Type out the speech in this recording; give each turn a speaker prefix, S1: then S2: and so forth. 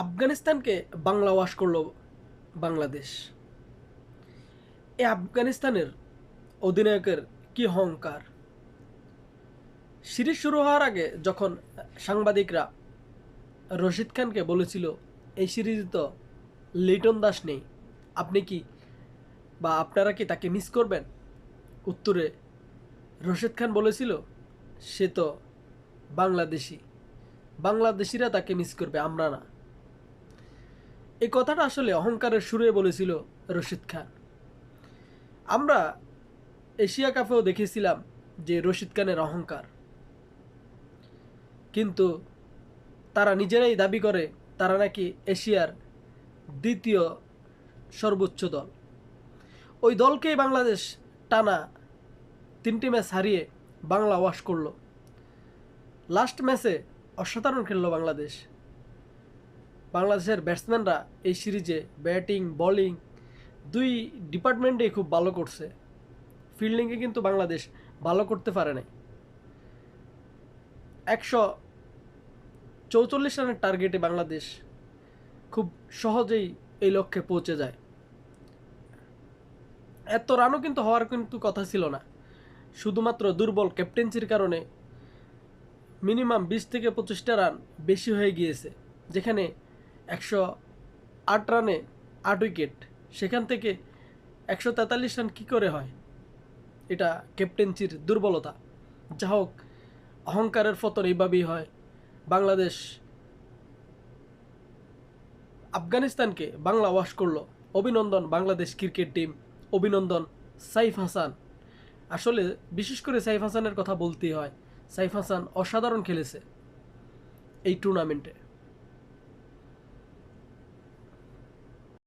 S1: আফগানিস্তানকে বাংলা ওয়াশ করলো বাংলাদেশ। এই আফগানিস্তানের অধিনায়কের কি অহংকার! সিরিজ শুরু হওয়ার আগে যখন সাংবাদিকরা রশিদ খানকে বলেছিল এই সিরিজে তো লিটন দাস নেই, আপনি কি বা আপনারা কি তাকে মিস করবেন? উত্তরে রশিদ খান বলেছিল সে তো বাংলাদেশি, বাংলাদেশিরা তাকে মিস করবে, আমরা না। এই কথাটা আসলে অহংকারের সুরে বলেছিল রশিদ খান। আমরা এশিয়া কাপেও দেখেছিলাম যে রশিদ খানের অহংকার, কিন্তু তারা নিজেরাই দাবি করে তারা নাকি এশিয়ার দ্বিতীয় সর্বোচ্চ দল। ওই দলকেই বাংলাদেশ টানা 3টি ম্যাচ হারিয়ে বাংলা ওয়াশ করলো। লাস্ট ম্যাচে অসাধারণ খেললো বাংলাদেশ। বাংলাদেশের ব্যাটসম্যানরা এই সিরিজে ব্যাটিং বোলিং দুই ডিপার্টমেন্টেই খুব ভালো করছে। ফিল্ডিংয়ে কিন্তু বাংলাদেশ ভালো করতে পারে নাই। 144 রানের টার্গেটে বাংলাদেশ খুব সহজেই এই লক্ষ্যে পৌঁছে যায়। এত রানও কিন্তু হওয়ার কিন্তু কথা ছিল না, শুধুমাত্র দুর্বল ক্যাপ্টেন্সির কারণে মিনিমাম 20 থেকে 25টা রান বেশি হয়ে গিয়েছে। যেখানে 108 রানে 8 উইকেট, সেখান থেকে 143 রান কী করে হয়? এটা ক্যাপ্টেন্সির দুর্বলতা। যা হোক, অহংকারের পতন এইভাবেই হয়। বাংলাদেশ আফগানিস্তানকে বাংলা ওয়াশ করলো। অভিনন্দন বাংলাদেশ ক্রিকেট টিম, অভিনন্দন সাইফ হাসান। আসলে বিশেষ করে সাইফ হাসানের কথা বলতেই হয়। সাইফ হাসান অসাধারণ খেলেছে এই টুর্নামেন্টে।